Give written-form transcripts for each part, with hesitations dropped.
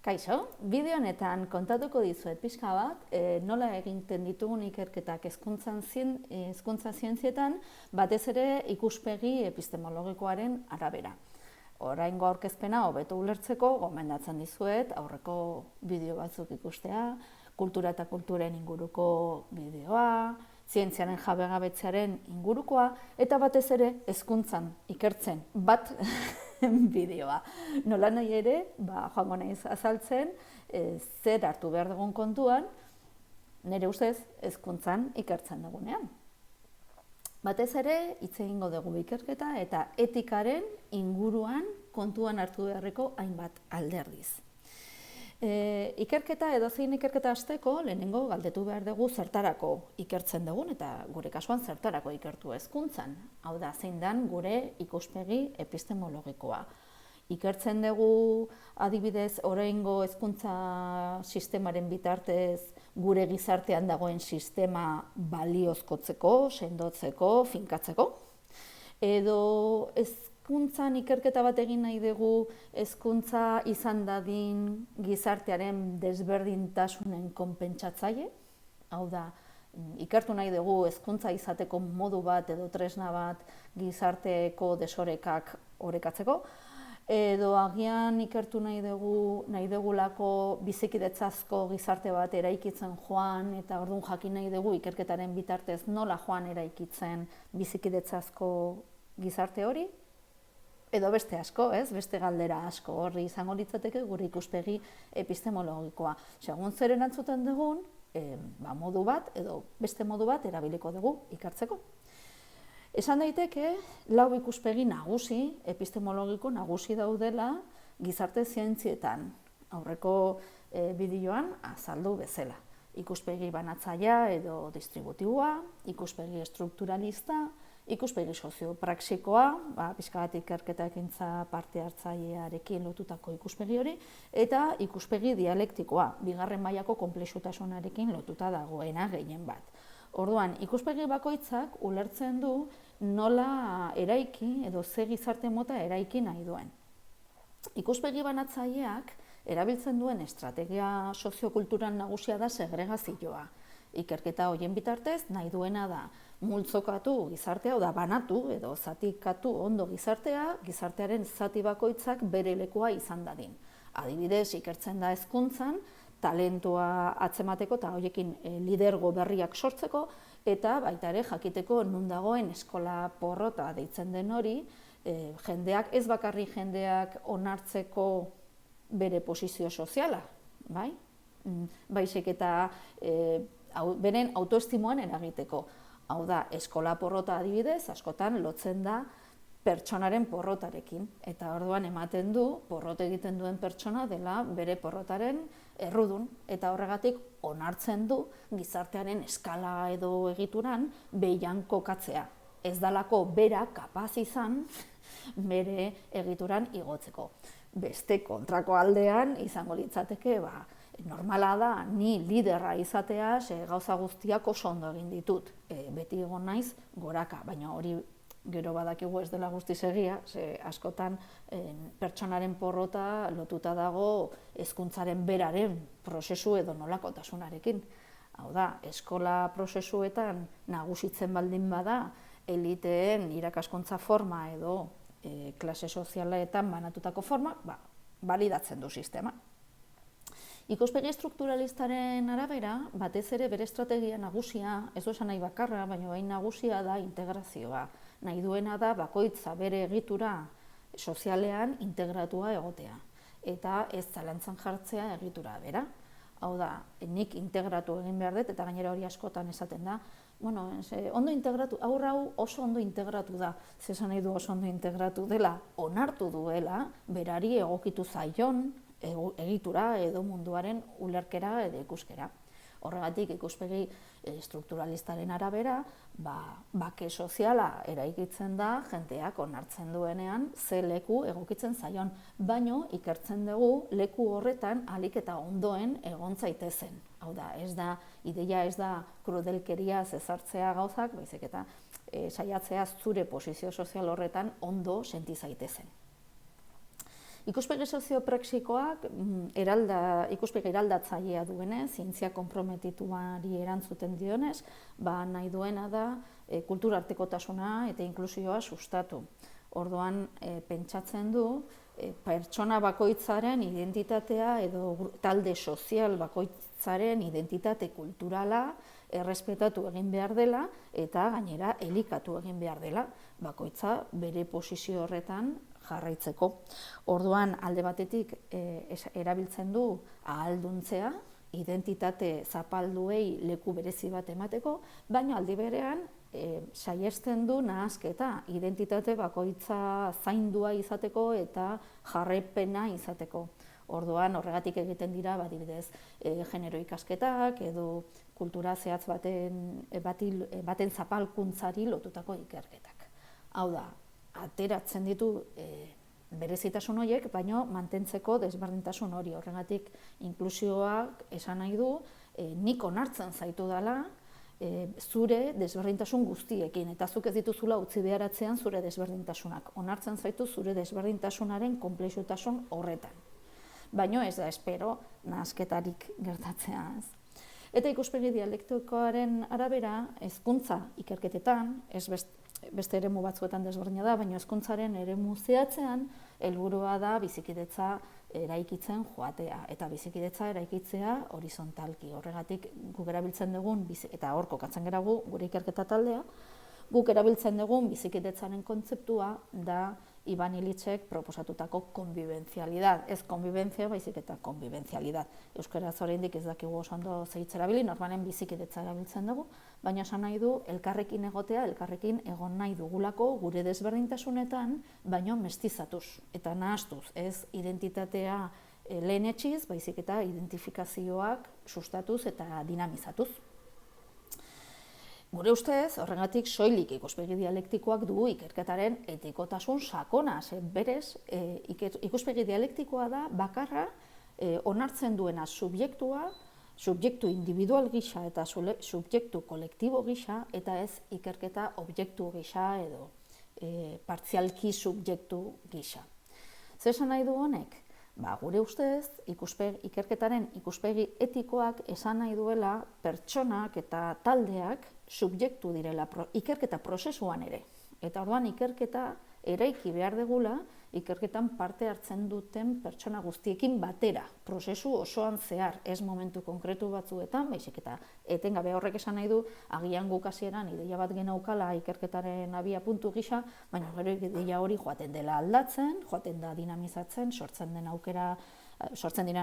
Kaixo, bideo honetan kontatuko dizuet pixka bat, nola egiten ditugun ikerketak hezkuntza zientzietan, batez ere ikuspegi epistemologikoaren arabera. Oraingo aurkezpena hobeto ulertzeko gomendatzen dizuet aurreko bideo batzuk ikustea, kultura eta kulturen inguruko bideoa, zientziaren jabegabetzearen ingurukoa, eta batez ere hezkuntzan ikertzen bat bideoa. Nola nahi ere, joango naiz azaltzen, zer hartu behar dugun kontuan, nire ustez hezkuntzan ikertzen dugunean. Batez ere, hitz egingo dugu ikerketa eta etikaren inguruan kontuan hartu beharreko hainbat alderdiz. Ikerketa edo zein ikerketa hasteko lehenengo galdetu behar dugu zertarako ikertzen dugun eta gure kasuan zertarako ikertu hezkuntzan. Hau da, zein dan gure ikuspegi epistemologikoa. Ikertzen dugu adibidez oraingo hezkuntza sistemaren bitartez gure gizartean dagoen sistema baliozkotzeko, sendotzeko, finkatzeko. Edo hezkuntzan ikerketa bat egin nahi dugu hezkuntza izan dadin gizartearen desberdintasunen konpentsatzaile. Hau da, ikertu nahi dugu hezkuntza izateko modu bat edo tresna bat gizarteko desorekak orekatzeko. Edo agian ikertu nahi dugulako bizikidetzazko gizarte bat eraikitzen joan, eta orduan jakin nahi dugu ikerketaren bitartez nola joan eraikitzen bizikidetzazko gizarte hori. Edo beste asko, beste galdera asko horri izango litzateke gure ikuspegi epistemologikoa. Segun zer erantzuten dugun, modu bat edo beste modu bat erabiliko dugu ikertzeko. Esan daiteke, lau ikuspegi nagusi, epistemologiko nagusi daudela gizarte zientzietan. Aurreko bideoan azaldu bezala. Ikuspegi banatzailea edo distributiboa, ikuspegi estrukturalista, ikuspegi soziopraxikoa, pixka bat ikerketa ekintza parte hartzailearekin lotutako ikuspegi hori, eta ikuspegi dialektikoa, bigarren mailako konplexutasunarekin lotuta dagoena gehien bat. Orduan, ikuspegi bakoitzak ulertzen du nola eraiki edo ze gizarte mota eraiki nahi duen. Ikuspegi banatzaileak erabiltzen duen estrategia soziokultural nagusia da segregazioa. Ikerketa horien bitartez nahi duena da multzokatu gizartea, da banatu edo zatikatu ondo gizartea, gizartearen zati bakoitzak bere lekua izan dadin. Adibidez, ikertzen da hezkuntzan, talentua atzemateko eta horiekin lidergo berriak sortzeko, eta baita ere jakiteko non dagoen eskola porrota deitzen den hori, jendeak, ez bakarrik jendeak onartzeko bere posizio soziala, baizik eta beren autoestimoan eragiteko. Hau da, eskola porrota adibidez, askotan lotzen da pertsonaren porrotarekin. Eta orduan ematen du, porrot egiten duen pertsona dela bere porrotaren errudun. Eta horregatik onartzen du gizartearen eskala edo egituran behian kokatzea. Ez dalako bera kapaz izan bere egituran igotzeko. Beste kontrako aldean izango litzateke, normala da, ni liderra izatea, gauza guztiak oso ondo egin ditut. Beti egon naiz goraka, baina hori gero badakigu ez dela guztiz egia, askotan pertsonaren porrota lotuta dago hezkuntzaren beraren prozesu edo nolakotasunarekin. Hau da, eskola prozesuetan nagusitzen baldin bada, eliteen irakaskuntza forma edo klase sozialetan banatutako forma, balidatzen du sistema. Ikuspegi estrukturalistaren arabera, batez ere bere estrategia nagusia, ez esan nahi bakarra, baina bain nagusia da integrazioa. Nahi duena da bakoitza bere egitura sozialean integratua egotea. Eta ez zalantzan jartzea egitura bera. Hau da, nik integratu egin behar dut, eta gainera hori askotan esaten da, ondo integratu, hau oso ondo integratu da, zesan nahi du oso ondo integratu dela, onartu duela, berari egokitu zaion, egitura edo munduaren ulerkera edo ikuskera. Horregatik ikuspegi estrukturalistaren arabera, bake soziala eraikitzen da jendeak onartzen duenean ze leku egokitzen zaion, baino ikertzen dugu leku horretan ahalik eta ondoen egon zaitezen. Hau da, ideia ez da krudelkeriaz ezartzea gauzak, baizik eta saiatzea zure posizio sozial horretan ondo senti zaitezen. Ikuspegi soziopraxikoak ikuspegi eraldatzailea duenez, zientzia konprometituari erantzuten dionez, nahi duena da kulturartekotasuna eta inklusioa sustatu. Orduan, pentsatzen du, pertsona bakoitzaren identitatea edo talde sozial bakoitzaren identitate kulturala errespetatu egin behar dela eta gainera elikatu egin behar dela, bakoitza bere posizio horretan jarraitzeko. Orduan, alde batetik erabiltzen du ahalduntzea, identitate zapalduei leku berezi bat emateko, baina aldi berean saiesten du nahasketa, identitate bakoitza zaindua izateko eta jarraipena izateko. Orduan, horregatik egiten dira, adibidez, genero ikasketak edo kultura zehatz baten zapalkuntzari lotutako ikerketak. Hau da, ateratzen ditu berezitasun horiek, baina mantentzeko desberdintasun hori. Horregatik, inklusioak esan nahi du, nik onartzen zaitu dela, zure desberdintasun guztiekin, eta zuk ez dituzula utzi beharatzean zure desberdintasunak. Onartzen zaitu zure desberdintasunaren konplexutasun horretan. Baina ez da espero nahasketarik gertatzea. Eta ikuspegi dialektikoaren arabera, hezkuntza ikerketetan, ez beste eremu batzuetan desberdina da, baina hezkuntzaren eremu zehatzean, helburua da bizikidetza eraikitzen joatea, eta bizikidetza eraikitzea horizontalki. Horregatik guk erabiltzen dugun, eta hor kokatzen gara gure ikerketa taldea, guk erabiltzen dugun bizikidetzaren kontzeptua da Iban Illichek proposatutako konbibentzialidad. Ez konbibentzia, baizik eta konbibentzialidad. Euskaraz oraindik ez dakigu oso ondo zeitz erabili, normalen bizikidetza erabiltzen dugu, baina esan nahi du elkarrekin egotea, elkarrekin egon nahi dugulako gure desberdintasunetan, baina mestizatuz eta nahastuz, ez identitatea lehenetsiz, baizik eta identifikazioak sustatuz eta dinamizatuz. Gure ustez, horregatik soilik ikuspegi dialektikoak du ikerketaren etikotasun sakona. Berez, ikuspegi dialektikoa da bakarra onartzen duena subjektua, subjektu individual gisa eta subjektu kolektibo gisa, eta ez ikerketa objektu gisa edo partzialki subjektu gisa. Zer esan nahi du honek? Gure ustez, ikerketaren ikuspegi etikoak esan nahi duela pertsonak eta taldeak subjektu direla ikerketa prozesuan ere. Eta orduan ikerketa eraiki behar degula, ikerketan parte hartzen duten pertsona guztiekin batera, prozesu osoan zehar, ez momentu konkretu batzuetan, baizik eta etengabe horrek esan nahi du, agian guk hasieran ideia bat genaukala ikerketaren abia puntu gisa, baina gero ideia hori joaten dela aldatzen, joaten da dinamizatzen, sortzen diren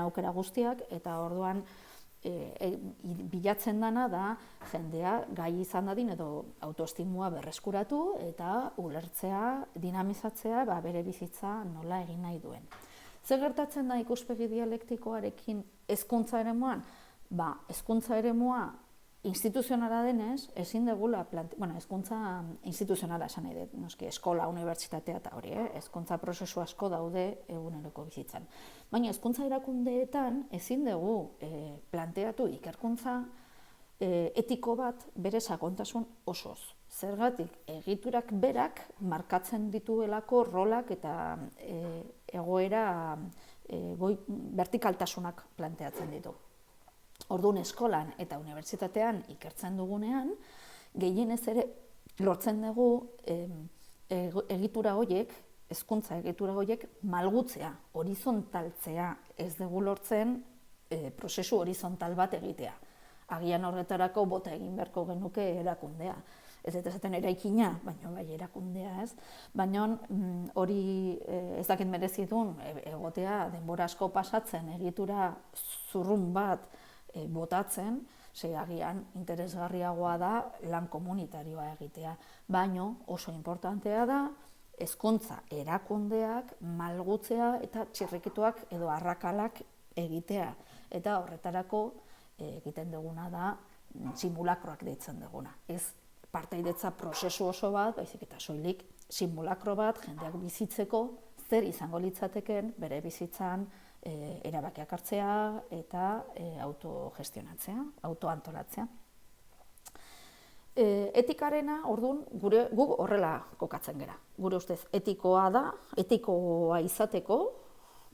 aukera guztiak, eta orduan bilatzen dana da jendea gai izan dadin edo autoestimua berreskuratu eta ulertzea, dinamizatzea bere bizitza nola egin nahi duen. Zer gertatzen da ikuspegi dialektikoarekin hezkuntza eremuan? Hezkuntza eremua instituzionala denez, ezin degula hezkuntza instituzionala esan nahi dut, noski eskola, unibertsitatea eta hori, hezkuntza prozesu asko daude eguneroko bizitzan. Baina hezkuntza erakundeetan ezin dugu planteatu ikerkuntza etiko bat bere sakontasun osoz. Zergatik, egiturak berak markatzen dituelako rolak eta egoera vertikaltasunak planteatzen ditu. Orduan eskolan eta unibertsitatean ikertzen dugunean, gehienez ere lortzen dugu egitura horiek, hezkuntza egitura horiek malgutzea, horizontaltzea, ez dugu lortzen prozesu horizontal bat egitea. Agian horretarako bota egin beharko genuke erakundea. Ez dut esaten eraikina, baina bai erakundea ez. Baina hori ez dakit merezi duen egotea denbora asko pasatzen egitura zurrun bat botatzen, agian interesgarriagoa da lan komunitarioa egitea. Baina oso importantea da hezkuntza erakundeak malgutzea eta txirrikituak edo arrakalak egitea. Eta horretarako egiten duguna da simulakroak deitzen duguna. Ez partaidetza prozesu oso bat, baizik eta soilik simulakro bat jendeak bizitzeko zer izango litzateken bere bizitzan erabakiak hartzea eta autogestionatzea, autoantolatzea. Etikarena, orduan, guk horrela kokatzen gera. Gure ustez etikoa da, etikoa izateko,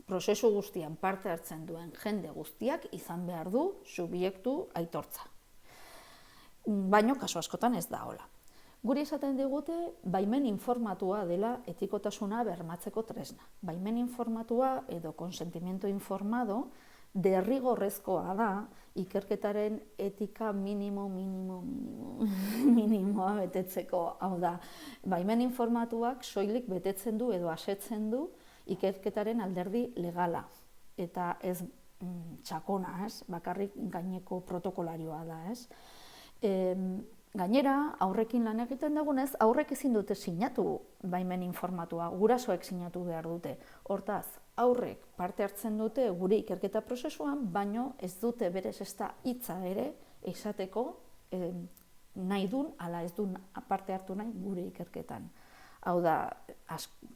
prozesu guztian parte hartzen duen jende guztiak izan behar du subjektu aitortza. Baino kasu askotan ez da hola. Guri esaten digute baimen informatua dela etikotasuna bermatzeko tresna. Baimen informatua edo konsentimiento informado derrigorrezkoa da ikerketaren etika minimoa betetzeko. Hau da, baimen informatuak soilik betetzen du edo asetzen du ikerketaren alderdi legala. Eta ez txakona, ez? Bakarrik gaineko protokolarioa da, ez? Gainera, aurrekin lan egiten dugunez, aurrek ezin dute sinatu baimen informatua, gurasoek sinatu behar dute. Hortaz, aurrek parte hartzen dute gure ikerketa prozesuan, baino ez dute berez ezta hitza ere esateko nahi dun, ala ez dun parte hartu nahi gure ikerketan. Hau da,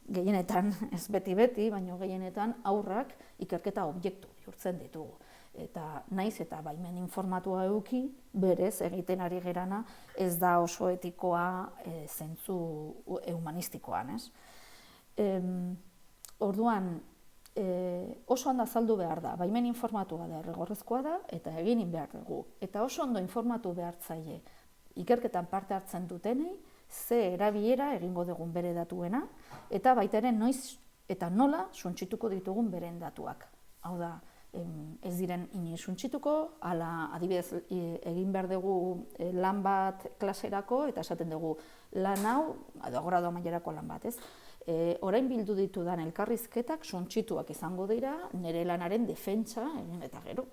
gehienetan, ez beti, baino gehienetan aurrak ikerketa objektu bihurtzen ditugu. Eta naiz eta baimen informatua eduki, berez egiten ari gerana ez da oso etikoa zentzu humanistikoan, ez? Orduan, oso ondo azaldu behar da, baimen informatua da, derrigorrezkoa da, eta egin behar dugu. Eta oso ondo informatu behar zaie ikerketan parte hartzen dutenei, ze erabilera egingo dugun bere datuena, eta baita ere noiz eta nola suntsituko ditugun beren datuak. Hau da, ez diren inoiz suntsituko, ala adibidez egin behar dugu lan bat klaserako, eta esaten dugu lan hau, edo gradu amaierako lan bat, ez? Orain bildu ditudan elkarrizketak suntsituak izango dira, nire lanaren defentsa egin eta gero.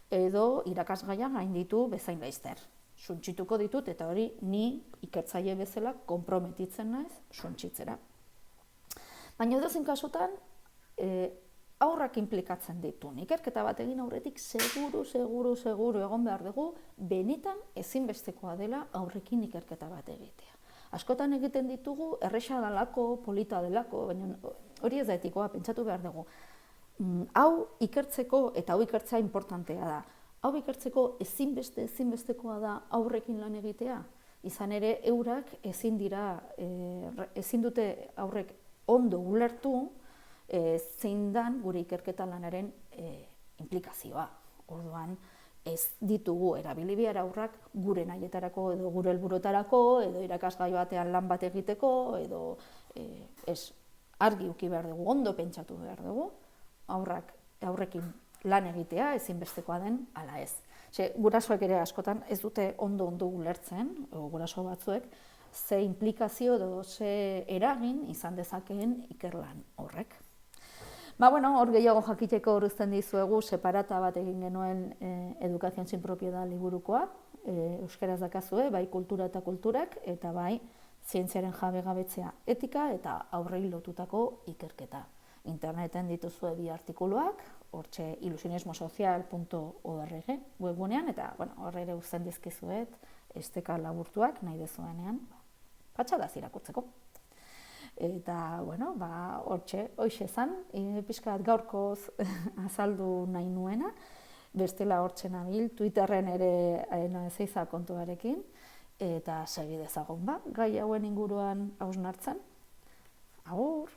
Edo irakasgaia gainditu bezain laizter. Suntsituko ditut, eta hori ni ikertzaile bezala konprometitzen naiz suntsitzera. Baina edozein kasutan, aurrak inplikatzen ditu. Ikerketa bat egin aurretik seguru egon behar dugu, benetan ezinbestekoa dela aurrekin ikerketa bat egitea. Askotan egiten ditugu, erresa dalako, polita delako, baina hori ez da etikoa, pentsatu behar dugu. Hau ikertzeko, eta hau ikertzea importantea da, hau ikertzeko ezinbestekoa da aurrekin lan egitea. Izan ere, eurak ezin dute aurrek ondo ulertu zein dan gure ikerketa lanaren implikazioa. Orduan, ez ditugu erabili behar aurrak gure nahietarako edo gure helburuetarako edo irakasgai batean lan bat egiteko edo argi uki behar dugu, ondo pentsatu behar dugu, aurrekin lan egitea ezinbestekoa den ala ez. Gurasoek ere askotan ez dute ondo ulertzen, guraso batzuek, ze implikazio edo ze eragin izan dezakeen ikerlan horrek. Hor gehiago jakiteko uruzten dizuegu separata bat egin genuen Educación sin propiedad liburukoa, euskaraz dakazue, bai kultura eta kulturak, eta bai zientziaren jabegabetzea etika eta aurrei lotutako ikerketa. Interneten dituzue bi artikuluak, hortxe ilusionismosozial.org webgunean, eta horre ere uzten dizkizuet, esteka laburtuak nahi dezuenean, patxadaz irakurtzeko. Eta, hortxe, hoxe zan, pixka bat gaurkoz azaldu nahi nuena, bestela hortxe nabil, Twitterren ere zeiza kontuarekin, eta segi dezagun gai hauen inguruan hausnartzen. Agur!